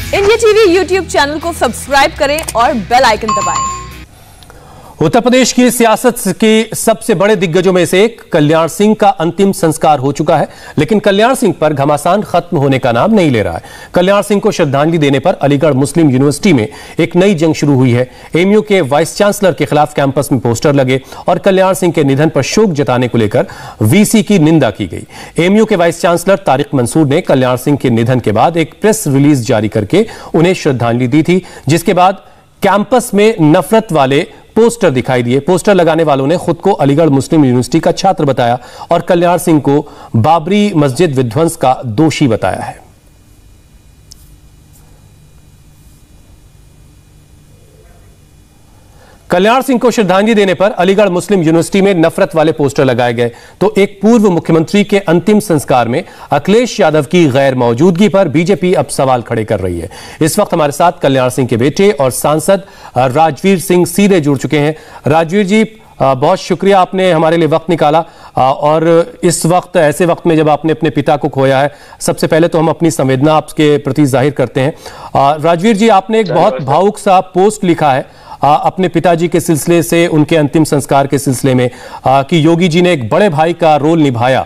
India TV YouTube channel को subscribe करें और बेल आइकन दबाएं। उत्तर प्रदेश की सियासत के सबसे बड़े दिग्गजों में से एक कल्याण सिंह का अंतिम संस्कार हो चुका है, लेकिन कल्याण सिंह पर घमासान खत्म होने का नाम नहीं ले रहा है। कल्याण सिंह को श्रद्धांजलि देने पर अलीगढ़ मुस्लिम यूनिवर्सिटी में एक नई जंग शुरू हुई है। एमयू के वाइस चांसलर के खिलाफ कैंपस में पोस्टर लगे और कल्याण सिंह के निधन पर शोक जताने को लेकर वीसी की निंदा की गई। एमयू के वाइस चांसलर तारिक मंसूर ने कल्याण सिंह के निधन के बाद एक प्रेस रिलीज जारी करके उन्हें श्रद्धांजलि दी थी, जिसके बाद कैंपस में नफरत वाले पोस्टर दिखाई दिए। पोस्टर लगाने वालों ने खुद को अलीगढ़ मुस्लिम यूनिवर्सिटी का छात्र बताया और कल्याण सिंह को बाबरी मस्जिद विध्वंस का दोषी बताया है। कल्याण सिंह को श्रद्धांजलि देने पर अलीगढ़ मुस्लिम यूनिवर्सिटी में नफरत वाले पोस्टर लगाए गए, तो एक पूर्व मुख्यमंत्री के अंतिम संस्कार में अखिलेश यादव की गैर मौजूदगी पर बीजेपी अब सवाल खड़े कर रही है। इस वक्त हमारे साथ कल्याण सिंह के बेटे और सांसद राजवीर सिंह सीधे जुड़ चुके हैं। राजवीर जी, बहुत शुक्रिया, आपने हमारे लिए वक्त निकाला और इस वक्त, ऐसे वक्त में जब आपने अपने पिता को खोया है, सबसे पहले तो हम अपनी संवेदना आपके प्रति जाहिर करते हैं। राजवीर जी, आपने एक बहुत भावुक सा पोस्ट लिखा है अपने पिताजी के सिलसिले से, उनके अंतिम संस्कार के सिलसिले में, कि योगी जी ने एक बड़े भाई का रोल निभाया।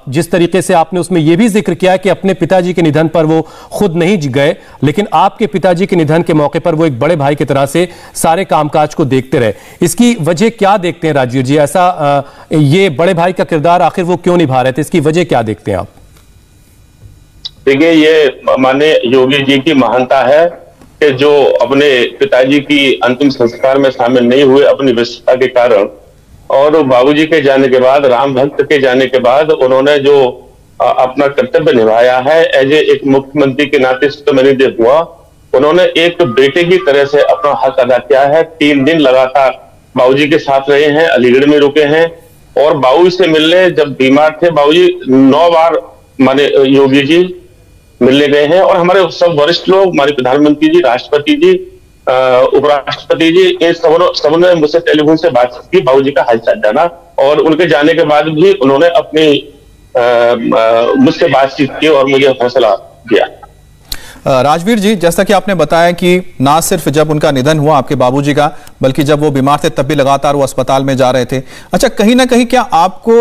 जिस तरीके से आपने उसमें यह भी जिक्र किया कि अपने पिताजी के निधन पर वो खुद नहीं गए, लेकिन आपके पिताजी के निधन के मौके पर वो एक बड़े भाई की तरह से सारे कामकाज को देखते रहे। इसकी वजह क्या देखते हैं राजवीर जी? ऐसा ये बड़े भाई का किरदार आखिर वो क्यों निभा रहे थे, इसकी वजह क्या देखते हैं आप? देखिए, ये माननीय योगी जी की महानता है कि जो अपने पिताजी की अंतिम संस्कार में शामिल नहीं हुए अपनी व्यस्तता के कारण, और बाबूजी के जाने के बाद, राम भक्त के जाने के बाद उन्होंने जो अपना कर्तव्य निभाया है एज एक मुख्यमंत्री के नाते से, तो मैंने देखा उन्होंने एक बेटे की तरह से अपना हक अदा किया है। 3 दिन लगातार बाबूजी के साथ रहे हैं, अलीगढ़ में रुके हैं और बाबूजी से मिलने, जब बीमार थे बाबूजी 9 बार माने योगी जी मिलने गए हैं। और हमारे सब वरिष्ठ लोग, हमारे प्रधानमंत्री जी, राष्ट्रपति जी, उपराष्ट्रपति जी, इन सबने मुझसे टेलीफोन से बातचीत की, बाबूजी का हालचाल जाना, और उनके जाने के बाद भी उन्होंने अपनी मुझसे बातचीत की और मुझे हौसला दिया। राजवीर जी, जैसा कि आपने बताया कि ना सिर्फ जब उनका निधन हुआ आपके बाबूजी का, बल्कि जब वो बीमार थे तब भी लगातार वो अस्पताल में जा रहे थे। अच्छा, कहीं ना कहीं क्या आपको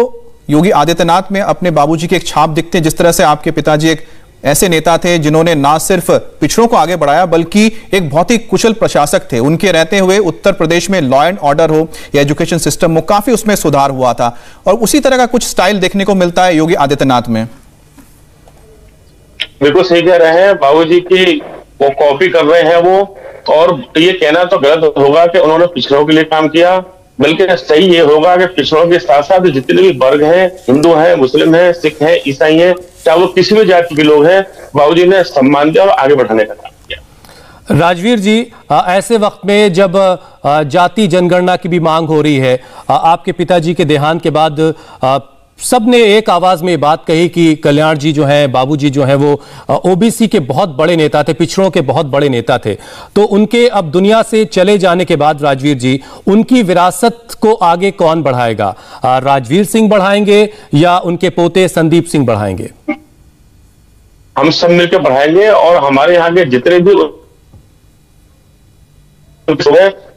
योगी आदित्यनाथ में अपने बाबूजी की एक छाप दिखते हैं? जिस तरह से आपके पिताजी एक ऐसे नेता थे जिन्होंने ना सिर्फ पिछड़ों को आगे बढ़ाया बल्कि एक बहुत ही कुशल प्रशासक थे। उनके रहते हुए उत्तर प्रदेश में लॉ एंड ऑर्डर हो या एजुकेशन सिस्टम हो, काफी उसमें सुधार हुआ था, और उसी तरह का कुछ स्टाइल देखने को मिलता है योगी आदित्यनाथ में। बिल्कुल सही कह रहे हैं, बाबूजी की वो कॉपी कर रहे हैं वो, और ये कहना तो गलत होगा कि उन्होंने पिछड़ों के लिए काम किया, बल्कि सही ये होगा कि पिछड़ों के साथ साथ जितने भी वर्ग हैं, हिंदू हैं, मुस्लिम हैं, सिख हैं, ईसाई हैं, चाहे वो किसी भी जाति के लोग हैं, बाबूजी ने सम्मान दिया और आगे बढ़ाने का काम किया। राजवीर जी, ऐसे वक्त में जब जाति जनगणना की भी मांग हो रही है, आपके पिताजी के देहांत के बाद सबने एक आवाज में बात कही कि कल्याण जी जो हैं, बाबूजी जो हैं, वो ओबीसी के बहुत बड़े नेता थे, पिछड़ों के बहुत बड़े नेता थे। तो उनके अब दुनिया से चले जाने के बाद राजवीर जी, उनकी विरासत को आगे कौन बढ़ाएगा? राजवीर सिंह बढ़ाएंगे या उनके पोते संदीप सिंह बढ़ाएंगे? हम सब मिलकर बढ़ाएंगे और हमारे यहाँ के जितने भी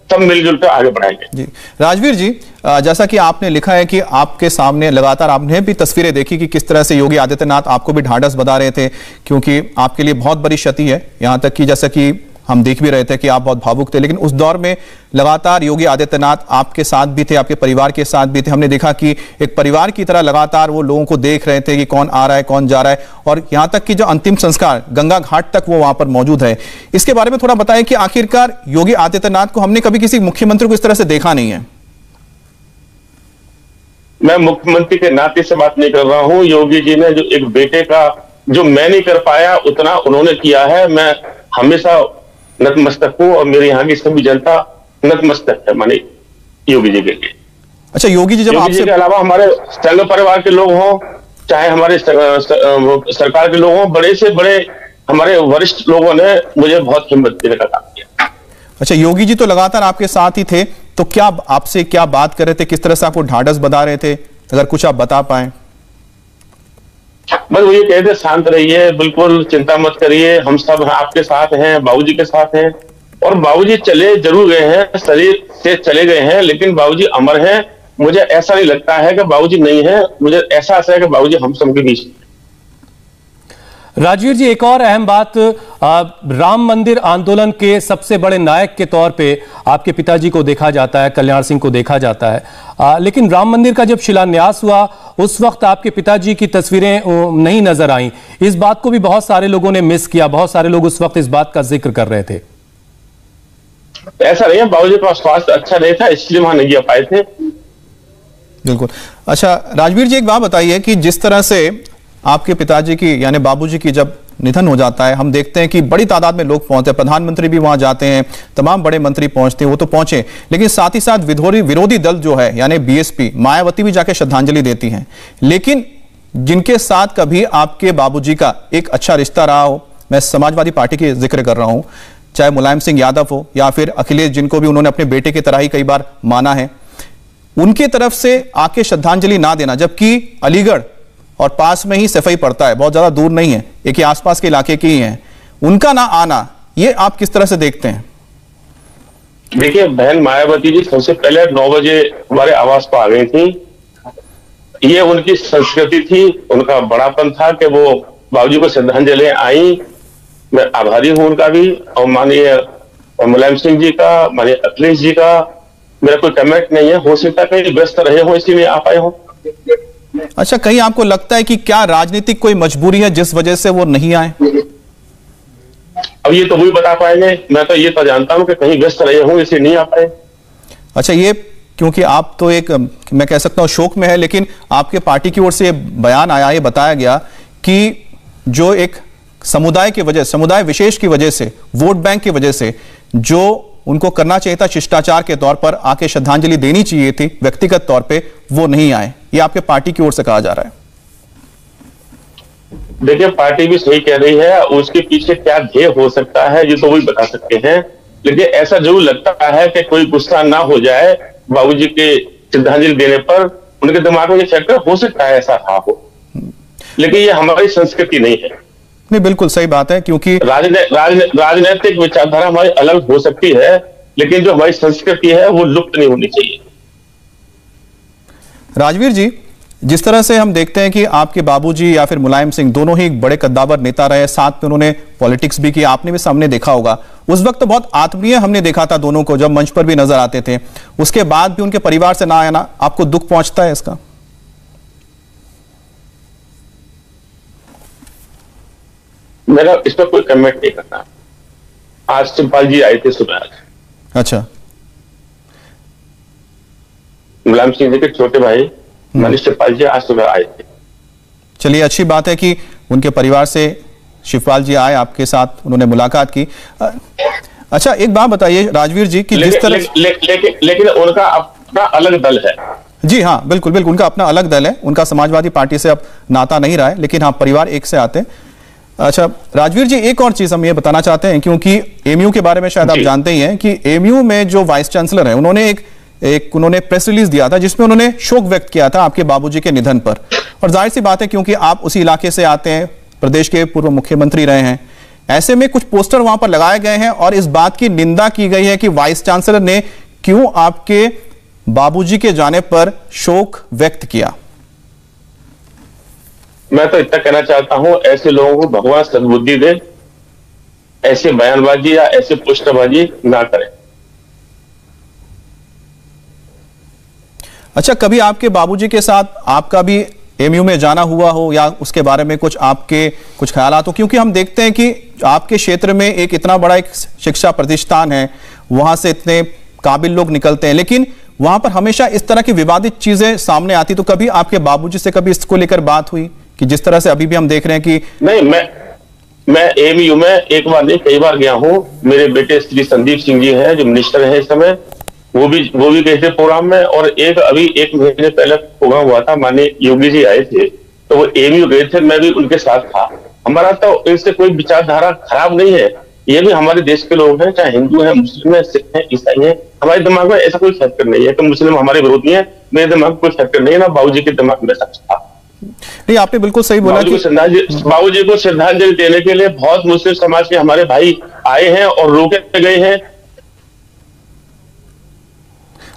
सब मिलजुल कर आगे बढ़ाएंगे। जी राजवीर जी, जैसा कि आपने लिखा है कि आपके सामने लगातार आपने भी तस्वीरें देखी कि किस तरह से योगी आदित्यनाथ आपको भी ढांढस बंधा रहे थे, क्योंकि आपके लिए बहुत बड़ी क्षति है। यहां तक कि जैसा कि हम देख भी रहे थे कि आप बहुत भावुक थे, लेकिन उस दौर में लगातार योगी आदित्यनाथ आपके साथ भी थे, आपके परिवार के साथ भी थे। हमने देखा कि एक परिवार की तरह लगातार वो लोगों को देख रहे थे कि कौन आ रहा है, कौन जा रहा है, और यहां तक कि जो अंतिम संस्कार गंगा घाट तक वो वहां पर मौजूद है। इसके बारे में थोड़ा बताएं कि आखिरकार योगी आदित्यनाथ को हमने कभी किसी मुख्यमंत्री को इस तरह से देखा नहीं है। मैं मुख्यमंत्री के नाते से बात नहीं कर रहा हूं। योगी जी ने जो एक बेटे का, जो मैं नहीं कर पाया उतना उन्होंने किया है। मैं हमेशा नतमस्तक हूं और मेरे यहाँ की सभी जनता नतमस्तक है माने योगी जी के लिए। अच्छा, योगी जी जब आपसे के अलावा हमारे संघ परिवार के लोग हों, चाहे हमारे सरकार के लोग हों, बड़े से बड़े हमारे वरिष्ठ लोगों ने मुझे बहुत हिम्मत देने का काम किया। अच्छा, योगी जी तो लगातार आपके साथ ही थे, तो क्या आपसे क्या बात कर रहे थे, किस तरह से आपको ढांढस बंधा रहे थे, अगर कुछ आप बता पाए? बस वो ये कहते शांत रहिए, बिल्कुल चिंता मत करिए, हम सब आपके साथ हैं, बाबूजी के साथ हैं। और बाबूजी चले जरूर गए हैं, शरीर से चले गए हैं, लेकिन बाबूजी अमर हैं। मुझे ऐसा नहीं लगता है कि बाबूजी नहीं है, मुझे ऐसा आशा है कि बाबूजी हम सबके बीच। राजवीर जी, एक और अहम बात, राम मंदिर आंदोलन के सबसे बड़े नायक के तौर पे आपके पिताजी को देखा जाता है, कल्याण सिंह को देखा जाता है, लेकिन राम मंदिर का जब शिलान्यास हुआ उस वक्त आपके पिताजी की तस्वीरें नहीं नजर आईं। इस बात को भी बहुत सारे लोगों ने मिस किया, बहुत सारे लोग उस वक्त इस बात का जिक्र कर रहे थे। ऐसा नहीं है, बाबूजी का स्वास्थ्य अच्छा नहीं था इसलिए वहां नहीं आ पाए थे। बिल्कुल। अच्छा राजवीर जी, एक बात बताइए कि जिस तरह से आपके पिताजी की यानी बाबूजी की जब निधन हो जाता है, हम देखते हैं कि बड़ी तादाद में लोग पहुंचते हैं, प्रधानमंत्री भी वहां जाते हैं, तमाम बड़े मंत्री पहुंचते हैं, वो तो पहुंचे, लेकिन साथ ही साथ विरोधी दल जो है यानी बीएसपी, मायावती भी जाके श्रद्धांजलि देती हैं। लेकिन जिनके साथ कभी आपके बाबूजी का एक अच्छा रिश्ता रहा हो, मैं समाजवादी पार्टी की जिक्र कर रहा हूं, चाहे मुलायम सिंह यादव हो या फिर अखिलेश, जिनको भी उन्होंने अपने बेटे की तरह ही कई बार माना है, उनकी तरफ से आके श्रद्धांजलि ना देना, जबकि अलीगढ़ और पास में ही सफाई पड़ता है, बहुत ज्यादा दूर नहीं है, एक ही आसपास के इलाके के ही हैं, उनका ना आना, ये आप किस तरह से देखते हैं? देखिए, बहन मायावती जी सबसे पहले 9 बजे हमारे आवास पर आ गई थी। ये उनकी संस्कृति थी, उनका बड़ापन था कि वो बाबूजी को श्रद्धांजलि आई। मैं आभारी हूं उनका भी, और माननीय मुलायम सिंह जी का, माननीय अखिलेश जी का मेरा कोई कमेंट नहीं है। हो सकता है कहीं व्यस्त रहे हो इसीलिए आ पाए हो। अच्छा, कहीं आपको लगता है कि क्या राजनीतिक कोई मजबूरी है जिस वजह से वो नहीं आए? अब ये तो वही बता पाएंगे, मैं तो ये तो जानता हूं कि कहीं व्यस्त रहे हो इसलिए नहीं आ पाए। अच्छा, ये क्योंकि आप तो एक, मैं कह सकता हूं शोक में है, लेकिन आपके पार्टी की ओर से ये बयान आया, ये बताया गया कि जो एक समुदाय की वजह, समुदाय विशेष की वजह से, वोट बैंक की वजह से जो उनको करना चाहिए था शिष्टाचार के तौर पर आके श्रद्धांजलि देनी चाहिए थी व्यक्तिगत तौर पे, वो नहीं आए, ये आपके पार्टी की ओर से कहा जा रहा है। देखिए, पार्टी भी सही कह रही है, उसके पीछे क्या ध्येय हो सकता है ये तो वही बता सकते हैं, लेकिन ऐसा जरूर लगता है कि कोई गुस्सा ना हो जाए बाबूजी के श्रद्धांजलि देने पर। उनके दिमाग में ये फैक्टर हो सकता है ऐसा था हो, लेकिन ये हमारी संस्कृति नहीं है। नहीं, बिल्कुल सही बात है, क्योंकि राजनीतिक विचारधारा हमारी अलग हो सकती है, लेकिन जो हमारी संस्कृति है वो लुप्त नहीं होनी चाहिए। राजवीर जी, जिस तरह से हम देखते हैं कि आपके बाबूजी या फिर मुलायम सिंह दोनों ही बड़े कद्दावर नेता रहे, साथ में उन्होंने पॉलिटिक्स भी की, आपने भी सामने देखा होगा, उस वक्त बहुत आत्मीय हमने देखा था दोनों को, जब मंच पर भी नजर आते थे, उसके बाद भी उनके परिवार से ना आना, आपको दुख पहुंचता है इसका? मेरा इस पर कोई कमेंट नहीं करना। आज शिवपाल जी आए थे सुबह। अच्छा, मुलायम सिंह जी के छोटे भाई मनीष शिवपाल जी आज सुबह आए थे। चलिए, अच्छी बात है कि उनके परिवार से शिवपाल जी आए, आपके साथ उन्होंने मुलाकात की। अच्छा, एक बात बताइए राजवीर जी कि जिस तरह लेकिन उनका अपना अलग दल है। जी हाँ, बिल्कुल बिल्कुल, उनका अपना अलग दल है, उनका समाजवादी पार्टी से अब नाता नहीं रहा है, लेकिन हाँ, परिवार एक से आते हैं। अच्छा राजवीर जी, एक और चीज हम ये बताना चाहते हैं, क्योंकि एमयू के बारे में शायद आप जानते ही हैं कि एमयू में जो वाइस चांसलर है, उन्होंने उन्होंने प्रेस रिलीज दिया था जिसमें उन्होंने शोक व्यक्त किया था आपके बाबूजी के निधन पर। और जाहिर सी बात है, क्योंकि आप उसी इलाके से आते हैं, प्रदेश के पूर्व मुख्यमंत्री रहे हैं, ऐसे में कुछ पोस्टर वहां पर लगाए गए हैं और इस बात की निंदा की गई है कि वाइस चांसलर ने क्यों आपके बाबूजी के जाने पर शोक व्यक्त किया। मैं तो इतना कहना चाहता हूं, ऐसे लोगों को भगवान सद्बुद्धि दे, ऐसे बयानबाजी या ऐसे पोस्टरबाजी ना करें। अच्छा, कभी आपके बाबूजी के साथ आपका भी एमयू में जाना हुआ हो या उसके बारे में कुछ आपके कुछ ख्यालात हो? क्योंकि हम देखते हैं कि आपके क्षेत्र में एक इतना बड़ा एक शिक्षा प्रतिष्ठान है, वहां से इतने काबिल लोग निकलते हैं, लेकिन वहां पर हमेशा इस तरह की विवादित चीजें सामने आती। तो कभी आपके बाबूजी से कभी इसको लेकर बात हुई कि जिस तरह से अभी भी हम देख रहे हैं कि नहीं, मैं एमयू में एक बार नहीं कई बार गया हूं। मेरे बेटे श्री संदीप सिंह जी हैं जो मिनिस्टर हैं इस समय, वो भी गए थे प्रोग्राम में। और अभी एक महीने पहले प्रोग्राम हुआ था, माननीय योगी जी आए थे, तो वो एमयू गए थे, मैं भी उनके साथ था। हमारा तो इनसे कोई विचारधारा खराब नहीं है, ये भी हमारे देश के लोग हैं, चाहे हिंदू हैं, मुस्लिम हैं, सिख हैं, ईसाई हैं। हमारे दिमाग में ऐसा कोई फैक्टर नहीं है कि मुस्लिम हमारे विरोधी हैं। मेरे दिमाग में कोई फैक्टर नहीं है, ना बाबूजी के दिमाग में सच था। नहीं, आपने बिल्कुल सही बोला कि बाबूजी को श्रद्धांजलि देने के लिए बहुत मुस्लिम समाज के हमारे भाई आए हैं और रोके गए हैं।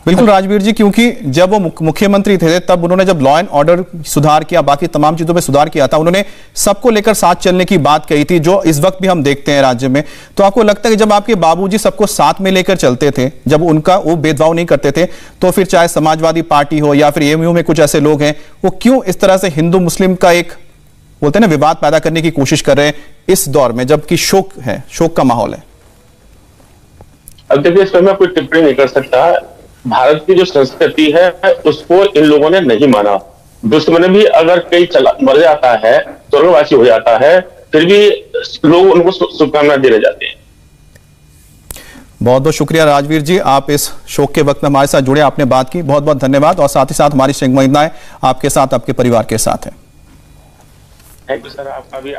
बिल्कुल राजवीर जी, क्योंकि जब वो मुख्यमंत्री थे तब उन्होंने जब लॉ एंड ऑर्डर सुधार किया, बाकी तमाम चीजों में सुधार किया था, उन्होंने सबको लेकर साथ चलने की बात कही थी, जो इस वक्त भी हम देखते हैं राज्य में। तो आपको लगता है कि जब आपके बाबूजी सबको साथ में लेकर चलते थे, जब उनका वो भेदभाव नहीं करते थे, तो फिर चाहे समाजवादी पार्टी हो या फिर एएमयू में कुछ ऐसे लोग हैं, वो क्यों इस तरह से हिंदू मुस्लिम का एक बोलते हैं ना विवाद पैदा करने की कोशिश कर रहे हैं इस दौर में, जबकि शोक है, शोक का माहौल है? अब देखिए, इस पर मैं कोई टिप्पणी नहीं कर सकता। भारत की जो संस्कृति है उसको इन लोगों ने नहीं माना। दुश्मन भी अगर कई मर जाता है, स्वर्गवासी हो जाता है, फिर भी लोग उनको शुभकामना देने जाते हैं। बहुत बहुत शुक्रिया राजवीर जी, आप इस शोक के वक्त में हमारे साथ जुड़े, आपने बात की, बहुत बहुत धन्यवाद। और साथ ही साथ हमारी शुभकामनाएं आपके साथ, आपके परिवार के साथ है। थैंक यू सर, आपका भी।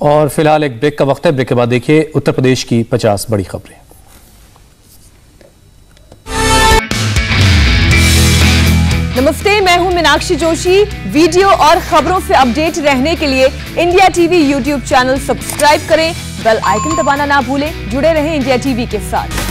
और फिलहाल एक ब्रेक का वक्त है, ब्रेक के बाद देखिए उत्तर प्रदेश की 50 बड़ी खबरें। नमस्ते, मैं हूं मीनाक्षी जोशी। वीडियो और खबरों से अपडेट रहने के लिए India TV YouTube channel subscribe करें, बेल आइकन दबाना ना भूलें। जुड़े रहें इंडिया टीवी के साथ।